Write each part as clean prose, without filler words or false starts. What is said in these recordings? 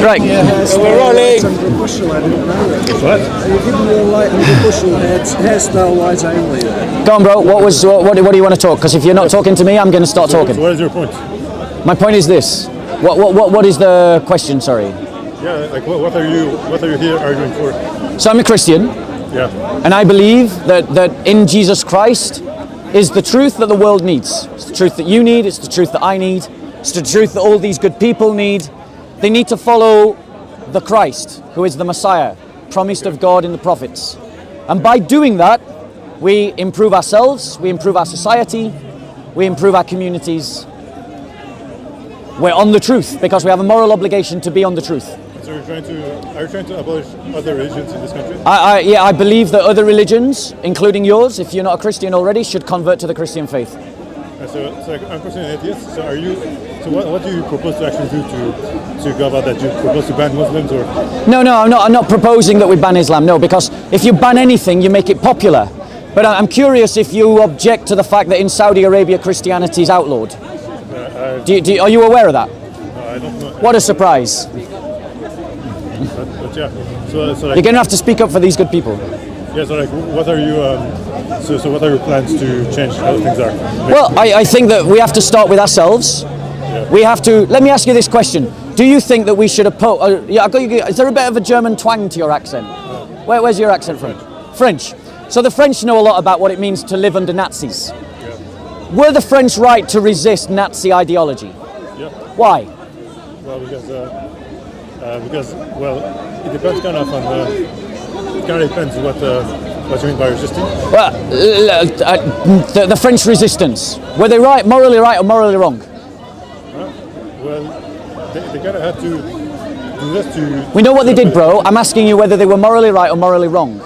Right. We're rolling. Under a bushel, I didn't know that. What? Are you giving me a light under a bushel hairstyle light only? Go on, bro. What do you want to talk? Because if you're not talking to me, I'm going to start talking. So what is your point? My point is this. What is the question? Sorry. Yeah, like what are you here arguing for? So I'm a Christian, Yeah. and I believe that in Jesus Christ is the truth that the world needs. It's the truth that you need. It's the truth that I need. It's the truth that all these good people need. They need to follow the Christ, who is the Messiah, promised of God in the prophets. And by doing that, we improve ourselves, we improve our society, we improve our communities. We're on the truth because we have a moral obligation to be on the truth. So are you trying to abolish other religions in this country? I believe that other religions, including yours, if you're not a Christian already, should convert to the Christian faith. So I'm personally an atheist. So what do you propose to actually do to go about that? Do you propose to ban Muslims or? No, I'm not proposing that we ban Islam. No, because if you ban anything, you make it popular. But I'm curious if you object to the fact that in Saudi Arabia Christianity is outlawed. Are you aware of that? No, I don't know. What a surprise! But yeah. So like, You're going to have to speak up for these good people. yeah. So like, what are you? So what are your plans to change how things are? Well, I think that we have to start with ourselves. We have to. Let me ask you this question: do you think that we should oppose? Is there a bit of a German twang to your accent? Where's your accent from? French. So the French know a lot about what it means to live under Nazis. Were the French right to resist Nazi ideology? Yeah. Why? Well, because it depends kind of on it kind of depends what you mean by resisting. Well, the French resistance. Were they right, morally right or morally wrong? Well, they kind of had to do this to. We know what they did, bro. I'm asking you whether they were morally right or morally wrong.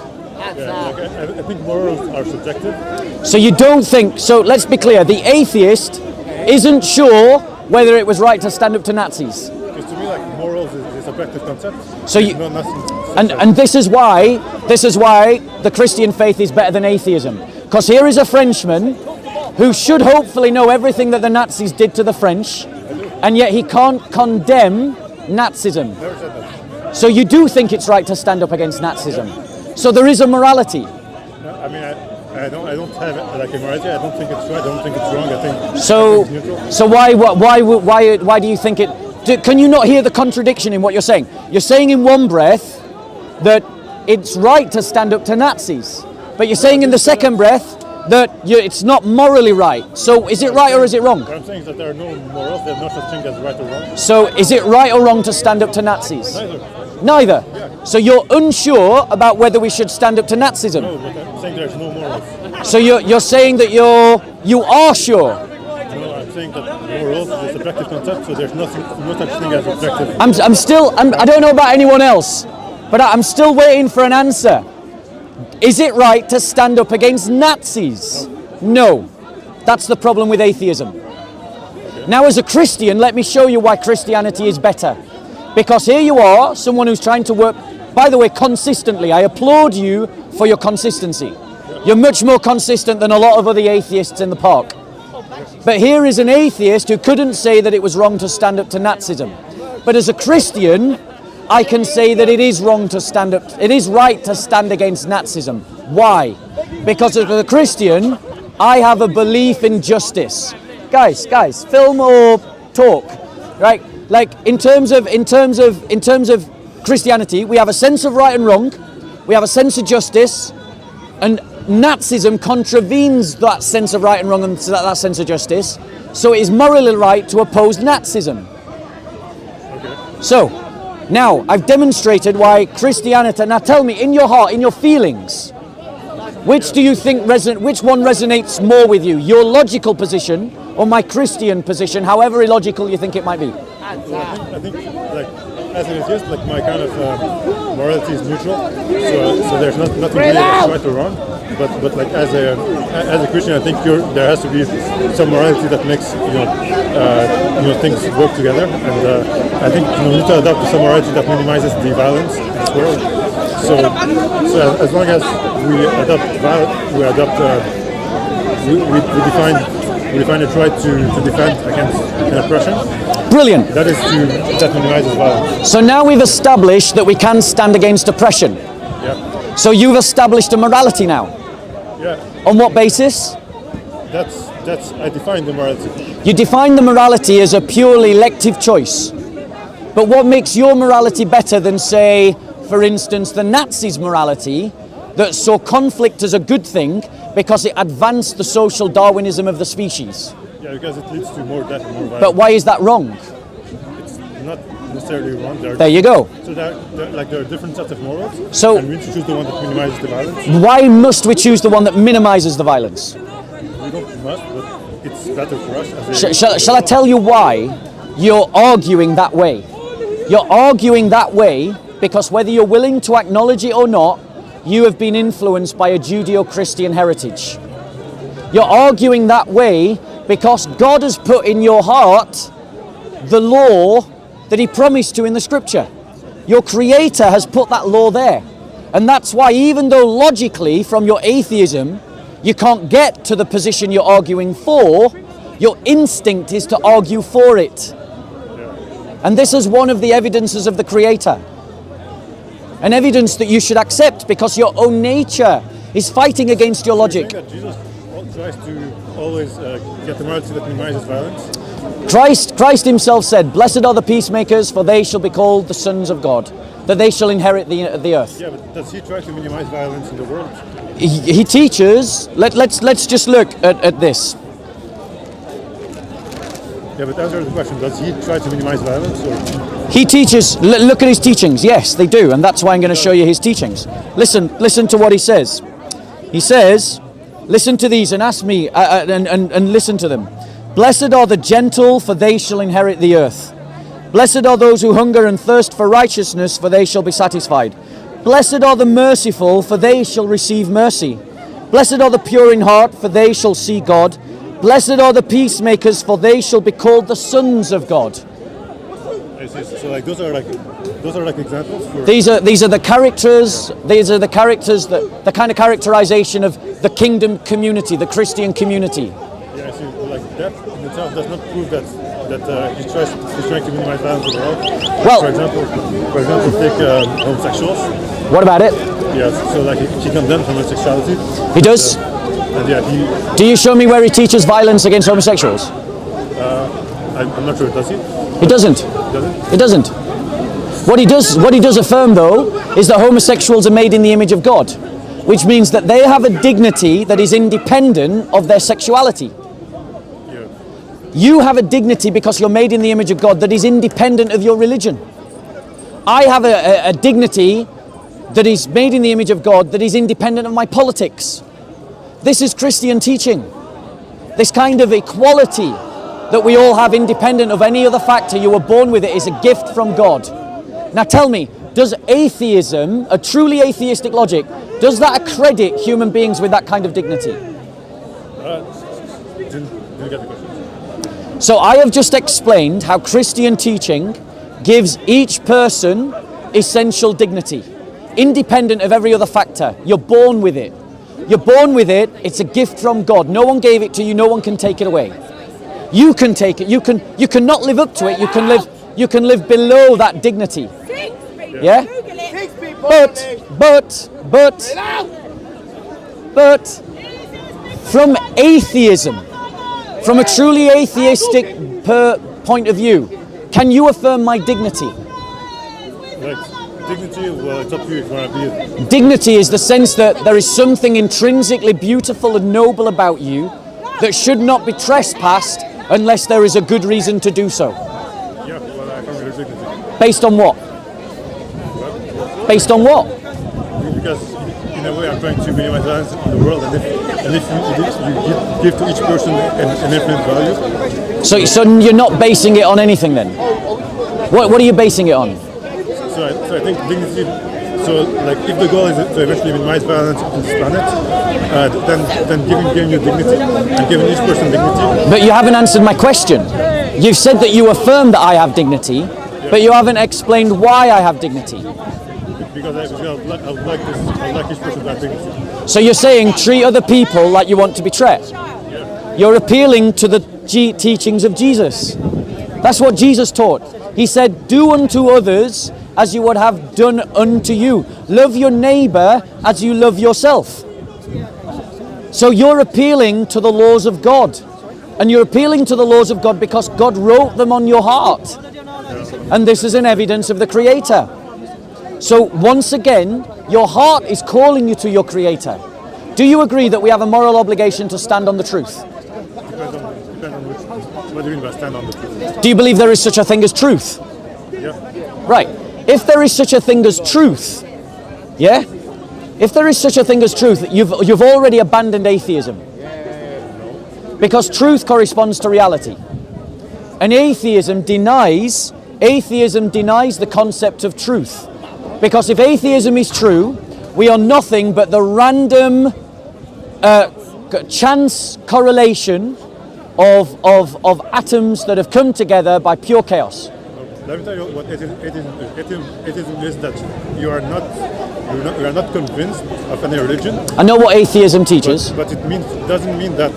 Yeah, like I think morals are subjective. So you don't think, so let's be clear, the atheist isn't sure whether it was right to stand up to Nazis. Because to me, like morals is a subjective concept. So There's you, no nothing. and this is why the Christian faith is better than atheism. Because here is a Frenchman who should hopefully know everything that the Nazis did to the French, and yet he can't condemn Nazism. Never said that. So you do think it's right to stand up against Nazism. So there is a morality. No, I mean, I don't have like a morality. I don't think it's right. I don't think it's wrong. I think it's neutral. So why do you think it? Can you not hear the contradiction in what you're saying? You're saying in one breath that it's right to stand up to Nazis, but you're saying in the second breath that it's not morally right. So is it right or is it wrong? What I'm saying is that there are no morals. There's no such thing as right or wrong. So is it right or wrong to stand up to Nazis? Neither. Neither. So you're unsure about whether we should stand up to Nazism. No, but I'm saying there's no morals. So you're saying that you are sure. No, I'm saying that morals is a subjective concept, so there's no such thing as objective. I don't know about anyone else, but I'm still waiting for an answer. Is it right to stand up against Nazis? No. That's the problem with atheism. Now, as a Christian, let me show you why Christianity is better. Because here you are, someone who's trying to work, by the way, consistently. I applaud you for your consistency. You're much more consistent than a lot of other atheists in the park. But here is an atheist who couldn't say that it was wrong to stand up to Nazism. But as a Christian, I can say that it is wrong to stand up, it is right to stand against Nazism. Why? Because as a Christian, I have a belief in justice. Guys, film or talk, right? Like in terms of Christianity, we have a sense of right and wrong, we have a sense of justice, and Nazism contravenes that sense of right and wrong and that sense of justice. So it is morally right to oppose Nazism. Okay. So now I've demonstrated why Christianity. Now tell me, in your heart, in your feelings, which do you think which one resonates more with you? Your logical position or my Christian position, however illogical you think it might be? I think like as an atheist, like my kind of morality is neutral. So there's nothing really that's right or wrong. But like as a Christian, I think there has to be some morality that makes things work together. And I think we need to adopt some morality that minimizes the violence in this world. So as long as we define a right to defend against oppression. Brilliant. That minimizes violence. So now we've established that we can stand against oppression. Yeah. So you've established a morality now. Yeah. On what basis? That's I define the morality. You define the morality as a purely elective choice. But what makes your morality better than, say, for instance, the Nazis' morality that saw conflict as a good thing because it advanced the social Darwinism of the species? Yeah, because it leads to more death and more violence. But why is that wrong? It's not necessarily wrong. There you go. So there are different sets of morals. So- and we need to choose the one that minimizes the violence. Why must we choose the one that minimizes the violence? We don't must, but it's better for us. As a, Shall I tell you why you're arguing that way? You're arguing that way because whether you're willing to acknowledge it or not, you have been influenced by a Judeo-Christian heritage. You're arguing that way because God has put in your heart the law that he promised to in the scripture. Your creator has put that law there. And that's why even though logically from your atheism you can't get to the position you're arguing for, your instinct is to argue for it. And this is one of the evidences of the creator. An evidence that you should accept because your own nature is fighting against your logic. I think that Jesus tries to always get the morality that minimizes violence. Christ himself said, "Blessed are the peacemakers, for they shall be called the sons of God, that they shall inherit the earth." Yeah, but does he try to minimize violence in the world? He teaches, let's just look at this. Yeah, but answer the question, does he try to minimize violence? Or? He teaches, look at his teachings. Yes, they do, and that's why I'm going to show you his teachings. Listen to what he says. He says, listen to these and ask me, and listen to them. Blessed are the gentle, for they shall inherit the earth. Blessed are those who hunger and thirst for righteousness, for they shall be satisfied. Blessed are the merciful, for they shall receive mercy. Blessed are the pure in heart, for they shall see God. Blessed are the peacemakers, for they shall be called the sons of God. I see. So like those are like examples for. These are the characters. These are the characters that the kind of characterization of the kingdom community, the Christian community. Yeah, I see. Like that in itself does not prove that he's trying to minimize violence in the world. Well- for example, take homosexuals. What about it? Yes. So like he condemns homosexuality. He does. And yeah, Do you show me where he teaches violence against homosexuals? I'm not sure. Does he? He doesn't. Doesn't? It doesn't. What he does affirm though is that homosexuals are made in the image of God, which means that they have a dignity that is independent of their sexuality. Yeah. You have a dignity because you're made in the image of God that is independent of your religion. I have a dignity that is made in the image of God that is independent of my politics. This is Christian teaching. This kind of equality that we all have independent of any other factor, you were born with it, is a gift from God. Now tell me, does atheism, a truly atheistic logic, does that accredit human beings with that kind of dignity? Didn't get the question. So I have just explained how Christian teaching gives each person essential dignity, independent of every other factor. You're born with it. You're born with it. It's a gift from God. No one gave it to you. No one can take it away. You can take it. You can not live up to it. You can live below that dignity. Yeah? But from atheism, from a truly atheistic point of view, can you affirm my dignity? Like dignity, well, it's up to you if you want to be it. Dignity is the sense that there is something intrinsically beautiful and noble about you that should not be trespassed unless there is a good reason to do so. Yeah, well, I affirm your dignity. Based on what? Based on what? Because in a way I'm trying to minimize violence in the world, and if you give to each person an infinite value. So you're not basing it on anything then? What are you basing it on? So I think dignity. So like if the goal is to eventually minimize violence on this planet, then giving you dignity and giving each person dignity. But you haven't answered my question. You've said that you affirm that I have dignity, but you haven't explained why I have dignity. Because I would like each person to have dignity. So you're saying treat other people like you want to be treated. You're appealing to the teachings of Jesus. That's what Jesus taught. He said, do unto others as you would have done unto you. Love your neighbor as you love yourself. So you're appealing to the laws of God. And you're appealing to the laws of God because God wrote them on your heart. And this is an evidence of the Creator. So once again, your heart is calling you to your Creator. Do you agree that we have a moral obligation to stand on the truth? Depends on what do you mean by stand on the truth? Do you believe there is such a thing as truth? Yeah. Right. If there is such a thing as truth, yeah? If there is such a thing as truth, you've already abandoned atheism. Because truth corresponds to reality. And atheism denies the concept of truth. Because if atheism is true, we are nothing but the random chance correlation of atoms that have come together by pure chaos. Let me tell you what atheism is, that you are not convinced of any religion. I know what atheism teaches. But it doesn't mean that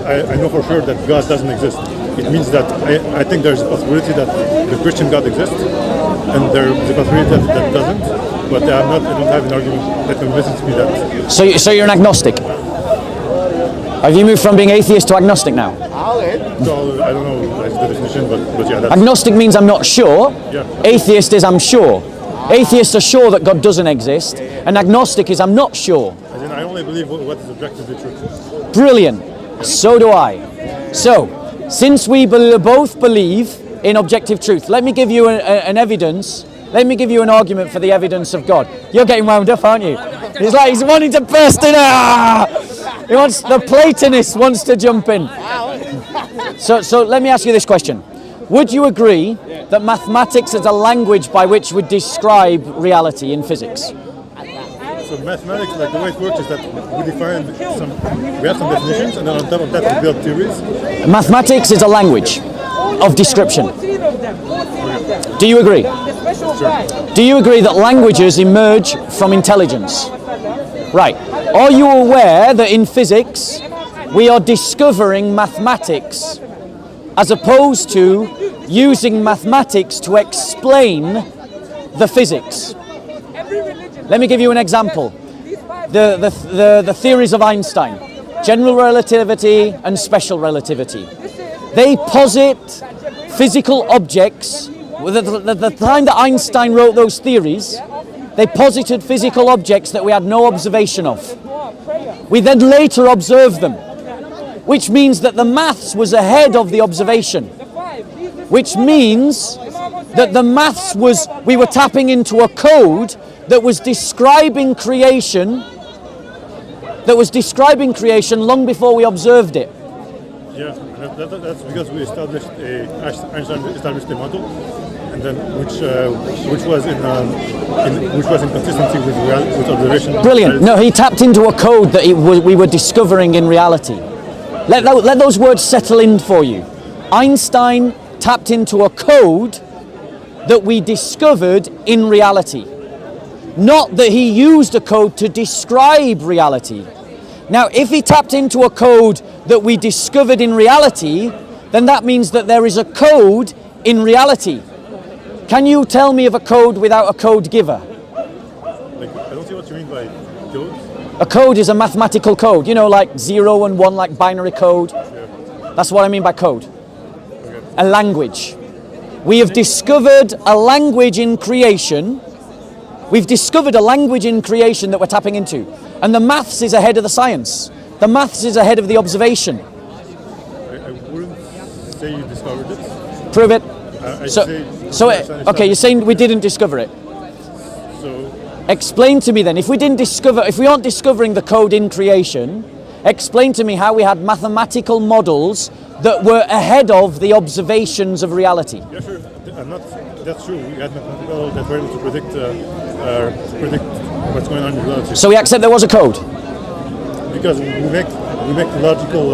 I know for sure that God doesn't exist. It means that I think there's a possibility that the Christian God exists, and there's a possibility that doesn't. But I don't have an argument that convinces me that. So you're an agnostic? Have you moved from being atheist to agnostic now? So I don't know that's the definition, but yeah. That's, agnostic means I'm not sure. Yeah. Atheist is I'm sure. Atheists are sure that God doesn't exist, and agnostic is I'm not sure. As in, I only believe what is objectively true. Brilliant. So do I. So, since we both believe in objective truth, let me give you an evidence. Let me give you an argument for the evidence of God. You're getting wound up, aren't you? He's like, he's wanting to burst in. The Platonist wants to jump in. So let me ask you this question. Would you agree that mathematics is a language by which we describe reality in physics? So mathematics, like the way it works is that we have some definitions, and then on top of that we build theories. Mathematics is a language of description. Do you agree? Sure. Do you agree that languages emerge from intelligence? Right. Are you aware that in physics we are discovering mathematics as opposed to using mathematics to explain the physics? Let me give you an example. The theories of Einstein, general relativity and special relativity. They posit physical objects. At the time that Einstein wrote those theories, they posited physical objects that we had no observation of. We then later observed them, which means that the maths was ahead of the observation, which means that the maths we were tapping into a code that was describing creation, long before we observed it. Yeah, that's because we Einstein established a model, and then which was in consistency with observation. Brilliant. No, he tapped into a code that we were discovering in reality. Let those words settle in for you. Einstein tapped into a code that we discovered in reality. Not that he used a code to describe reality. Now, if he tapped into a code that we discovered in reality, then that means that there is a code in reality. Can you tell me of a code without a code giver? I don't see what you mean by code. A code is a mathematical code, like 0 and 1, like binary code. Yeah. That's what I mean by code. Okay. A language. We have discovered a language in creation. We've discovered a language in creation that we're tapping into. And the maths is ahead of the science. The maths is ahead of the observation. I wouldn't say you discovered it. Prove it. Okay, you're saying we didn't discover it. So Explain to me then, if we aren't discovering the code in creation, explain to me how we had mathematical models that were ahead of the observations of reality. yeah, sure. That's true. We had mathematical models that were able to predict what's going on in reality. So we accept there was a code. Because we make logical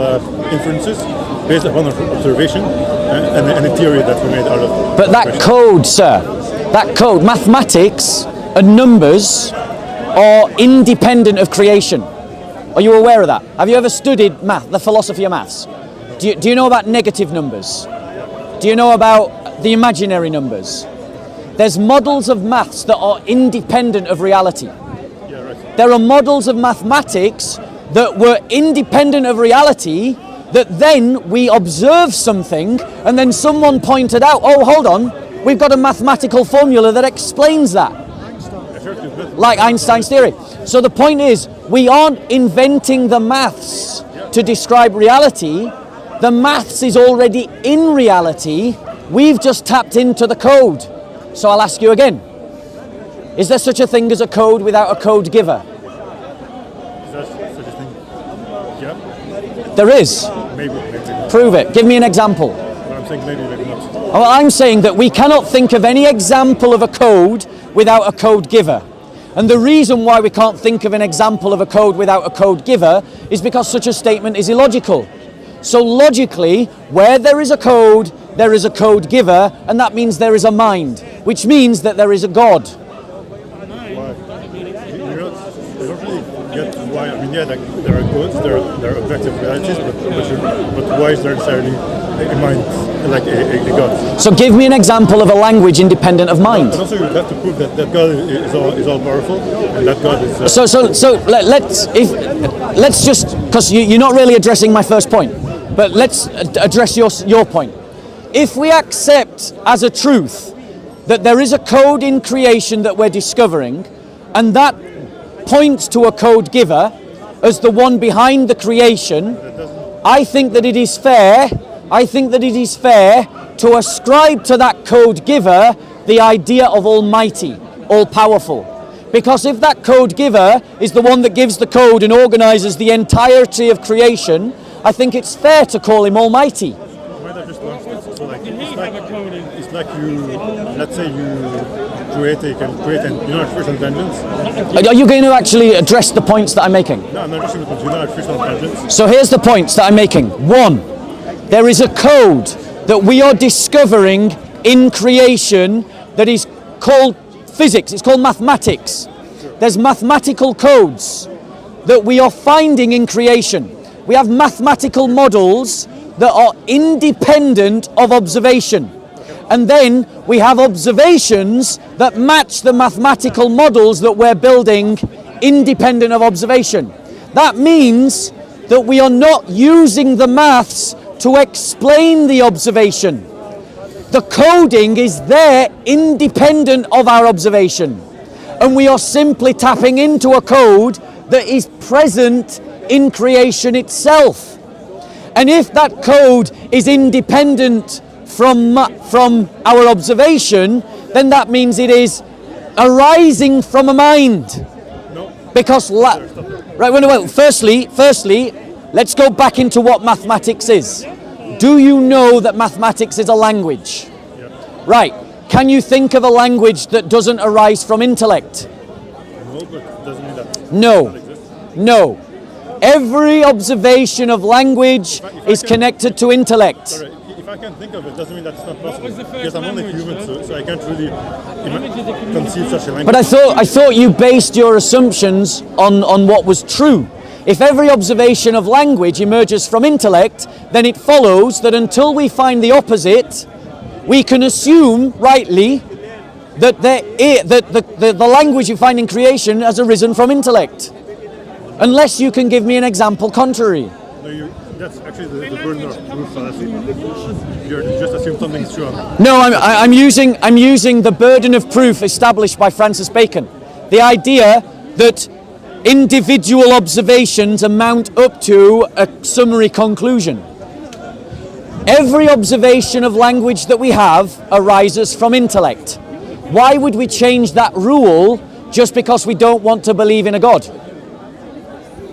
inferences based upon observation and a theory that we made out of. But that code, sir, mathematics and numbers are independent of creation. Are you aware of that? Have you ever studied math, the philosophy of maths? Do you know about negative numbers? Do you know about the imaginary numbers? There's models of maths that are independent of reality. Yeah, right. There are models of mathematics that were independent of reality, that then we observe something and then someone pointed out, oh, hold on, we've got a mathematical formula that explains that. Like Einstein's theory. So the point is, we aren't inventing the maths to describe reality. The maths is already in reality. We've just tapped into the code. So I'll ask you again. Is there such a thing as a code without a code giver? Is there such a thing? Yeah. There is. Maybe. Prove it. Give me an example. But I'm saying maybe not. Well, I'm saying that we cannot think of any example of a code without a code giver. And the reason why we can't think of an example of a code without a code giver is because such a statement is illogical. So logically, where there is a code, there is a code giver, and that means there is a mind, which means that there is a God. Why? You don't really get why. I mean, yeah, like, there are codes, there are objective realities, but why is there necessarily a mind, like a God? So give me an example of a language independent of mind. And also you have to prove that God is all powerful, and that God is... Let's just, because you're not really addressing my first point, but let's address your point. If we accept as a truth that there is a code in creation that we're discovering, and that points to a code giver as the one behind the creation, I think that it is fair to ascribe to that code giver the idea of almighty, all-powerful. Because if that code giver is the one that gives the code and organizes the entirety of creation, I think it's fair to call him almighty. Why not just launch this? So like, it's like you, let's say you can create an artificial intelligence. Are you going to actually address the points that I'm making? No, I'm not addressing the points. You're not artificial intelligence. So here's the points that I'm making. One, there is a code that we are discovering in creation that is called physics. It's called mathematics. There's mathematical codes that we are finding in creation. We have mathematical models that are independent of observation. And then we have observations that match the mathematical models that we're building independent of observation. That means that we are not using the maths to explain the observation. The coding is there independent of our observation. And we are simply tapping into a code that is present in creation itself. And if that code is independent from our observation, then that means it is arising from a mind. No. Because, firstly, let's go back into what mathematics is. Do you know that mathematics is a language? Yeah. Right. Can you think of a language that doesn't arise from intellect? No, but it doesn't mean that. No. Every observation of language is connected to intellect. Sorry, if I can't think of it, doesn't mean that it's not possible. Because I'm only human, so I can't really conceive such a language. But I thought you based your assumptions on what was true. If every observation of language emerges from intellect, then it follows that until we find the opposite, we can assume rightly that the language you find in creation has arisen from intellect. Unless you can give me an example contrary. No, that's actually the burden of proof fallacy. You just assume something's true. No, I'm using the burden of proof established by Francis Bacon. The idea that individual observations amount up to a summary conclusion. Every observation of language that we have arises from intellect. Why would we change that rule just because we don't want to believe in a God?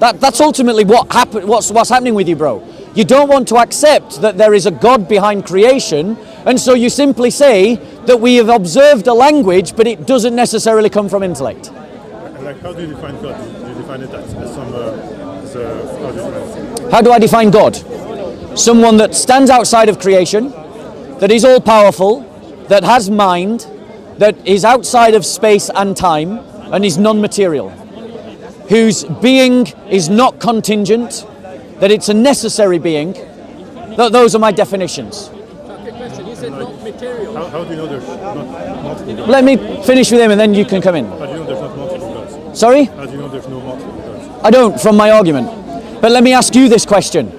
That's ultimately what's happening with you, bro. You don't want to accept that there is a God behind creation, and so you simply say that we have observed a language, but it doesn't necessarily come from intellect. Like, how do you define God? Do you define it as some... how do you define it? How do I define God? Someone that stands outside of creation, that is all-powerful, that has mind, that is outside of space and time, and is non-material, whose being is not contingent, that it's a necessary being. Those are my definitions. Okay, question. You said How do you know there's not multiple gods? Let me finish with him and then you can come in. How do you know there's not multiple gods? Sorry? How do you know there's no multiple gods? I don't, from my argument. But let me ask you this question.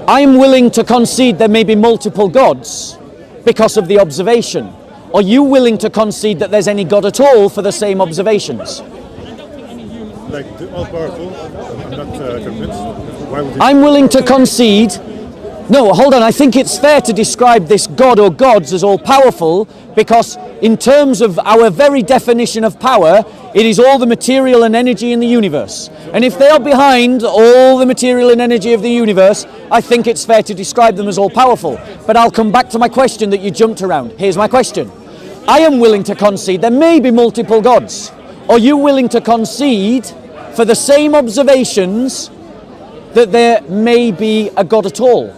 I'm willing to concede there may be multiple gods because of the observation. Are you willing to concede that there's any God at all for the same observations? Like the all-powerful, I'm not convinced. Why would you? I'm willing to concede. No, hold on. I think it's fair to describe this God or gods as all-powerful because in terms of our very definition of power, it is all the material and energy in the universe. And if they are behind all the material and energy of the universe, I think it's fair to describe them as all-powerful. But I'll come back to my question that you jumped around. Here's my question. I am willing to concede there may be multiple gods. Are you willing to concede for the same observations that there may be a God at all?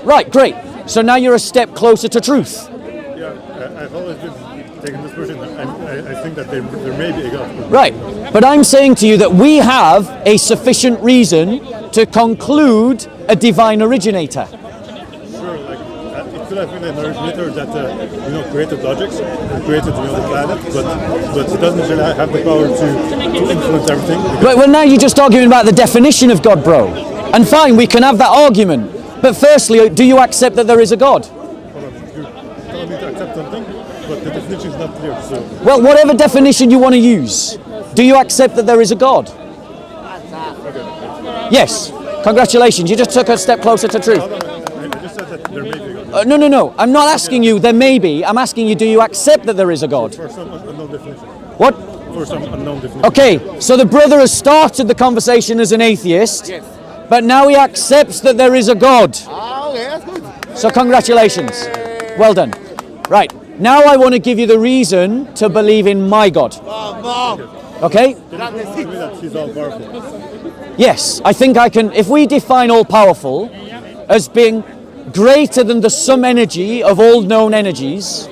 Right, great. So now you're a step closer to truth. Yeah, I've always been taking this position. I think that there may be a God. Right, but I'm saying to you that we have a sufficient reason to conclude a divine originator. Sure, like it could have been an originator that created logics and created the planet, but it doesn't really have the power to influence everything. Right, well now you're just arguing about the definition of God, bro. And fine, we can have that argument. But firstly, do you accept that there is a God? You're telling me to accept something, but the definition is not clear. So Well, whatever definition you want to use, do you accept that there is a God? Yes. Congratulations, you just took a step closer to truth. I just said that there may be a God. No. I'm not asking you there may be. I'm asking you, do you accept that there is a God? For some unknown definition. What? For some unknown definition. Okay, so the brother has started the conversation as an atheist, but now he accepts that there is a God. Okay, that's good. So congratulations. Well done. Right, now I want to give you the reason to believe in my God. Okay? Can you prove to me that he's all powerful? Yes, I think I can. If we define all powerful as being greater than the sum energy of all known energies,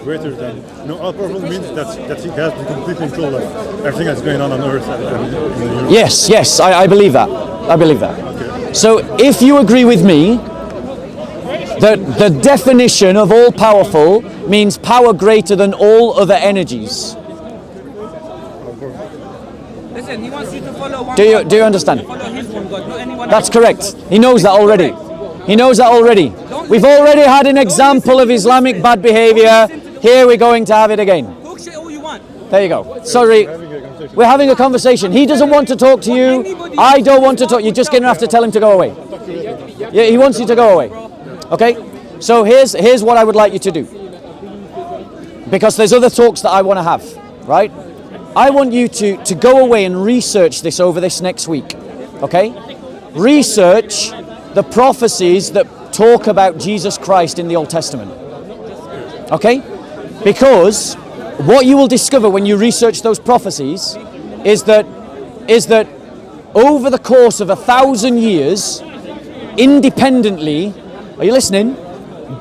Greater than all powerful means that he has the complete control of everything that's going on Earth and in the universe. yes, I believe that. I believe that. Okay. So if you agree with me that the definition of all powerful means power greater than all other energies, Listen, he wants you to follow one do you God. understand? Follow his one God, not anyone That's else. correct. He knows that already. He knows that already. We've already had an example of Islamic bad behavior. Here we're going to have it again. Talk shit all you want. There you go. Sorry. We're having a conversation. He doesn't want to talk to you. I don't want to talk. You're just going to have to tell him to go away. Yeah, he wants you to go away. Okay? So here's what I would like you to do. Because there's other talks that I want to have, right? I want you to go away and research this over this next week. Okay? Research the prophecies that talk about Jesus Christ in the Old Testament. Okay? Because what you will discover when you research those prophecies is that over the course of 1,000 years, independently, are you listening?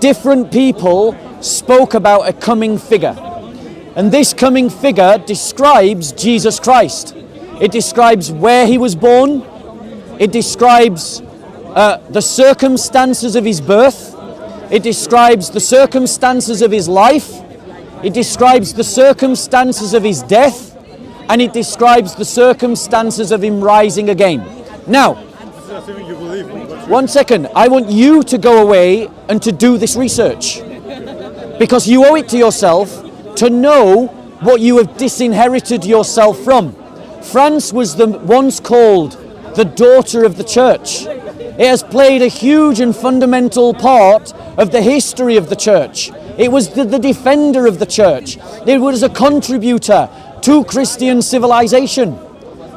Different people spoke about a coming figure. And this coming figure describes Jesus Christ. It describes where he was born. It describes the circumstances of his birth. It describes the circumstances of his life. It describes the circumstances of his death. And it describes the circumstances of him rising again. Now, Assuming you believe in what's one second. I want you to go away and to do this research. Because you owe it to yourself to know what you have disinherited yourself from. France was once called the daughter of the church. It has played a huge and fundamental part of the history of the church. It was the defender of the church. It was a contributor to Christian civilization.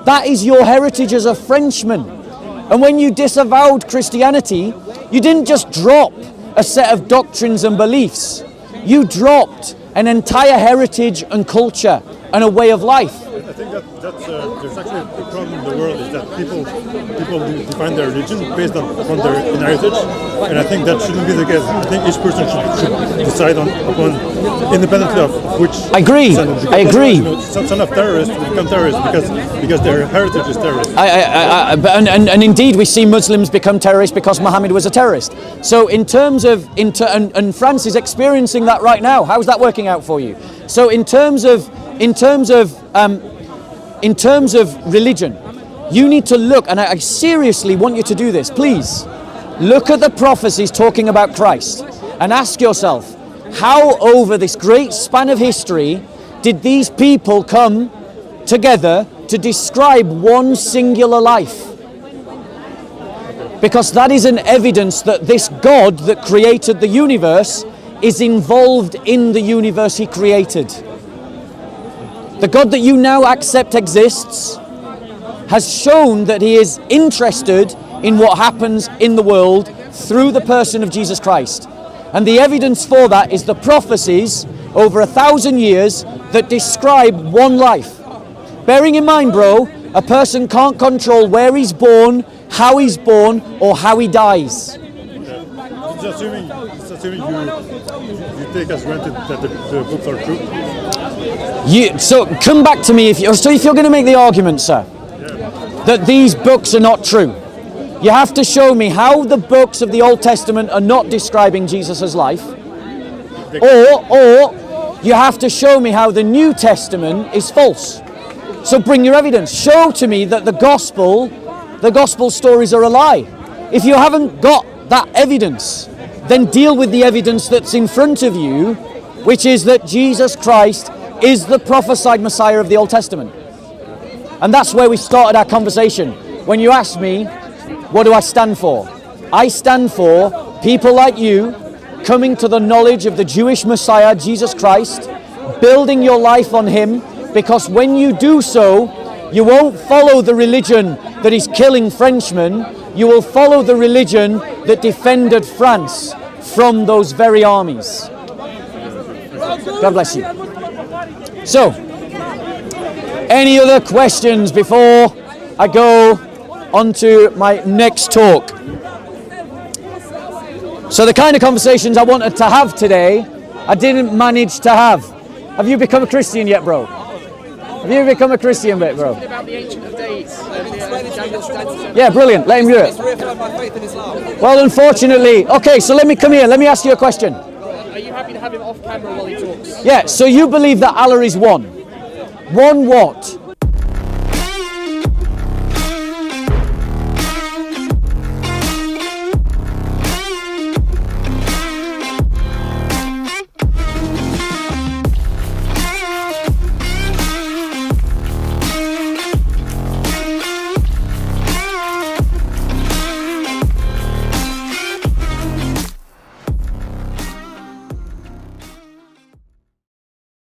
That is your heritage as a Frenchman. And when you disavowed Christianity, you didn't just drop a set of doctrines and beliefs. You dropped an entire heritage and culture and a way of life. I think that's there's actually a problem the world is that people define their religion based upon their heritage, and I think that shouldn't be the case. I think each person should decide upon independently of which. I agree. I agree. Son of terrorists will become terrorists because their heritage is terrorist. And indeed, we see Muslims become terrorists because Muhammad was a terrorist. So, in terms of and France is experiencing that right now. How's that working out for you? So, in terms of religion, you need to look, and I seriously want you to do this. Please look at the prophecies talking about Christ, and ask yourself, how over this great span of history did these people come together to describe one singular life? Because that is an evidence that this God that created the universe is involved in the universe he created. The God that you now accept exists has shown that he is interested in what happens in the world through the person of Jesus Christ. And the evidence for that is the prophecies over 1,000 years that describe one life. Bearing in mind, bro, a person can't control where he's born, how he's born, or how he dies. It's assuming you take as granted that the books are true. So come back to me if you're going to make the argument, sir, that these books are not true. You have to show me how the books of the Old Testament are not describing Jesus' life, or you have to show me how the New Testament is false. So bring your evidence. Show to me that the gospel stories are a lie. If you haven't got that evidence, then deal with the evidence that's in front of you, which is that Jesus Christ is the prophesied Messiah of the Old Testament. And that's where we started our conversation. When you asked me, what do I stand for? I stand for people like you coming to the knowledge of the Jewish Messiah, Jesus Christ, building your life on him, because when you do so, you won't follow the religion that is killing Frenchmen, you will follow the religion that defended France from those very armies. God bless you. So, any other questions before I go on to my next talk? So the kind of conversations I wanted to have today, I didn't manage to have. Have you become a Christian yet, bro? Have you become a Christian bit, bro? About the Ancient of Days. Yeah, brilliant. Let him do it. Well, unfortunately, okay, so let me ask you a question. Are you happy to have him off camera while he talks? Yeah, so you believe that Allah is one. One what?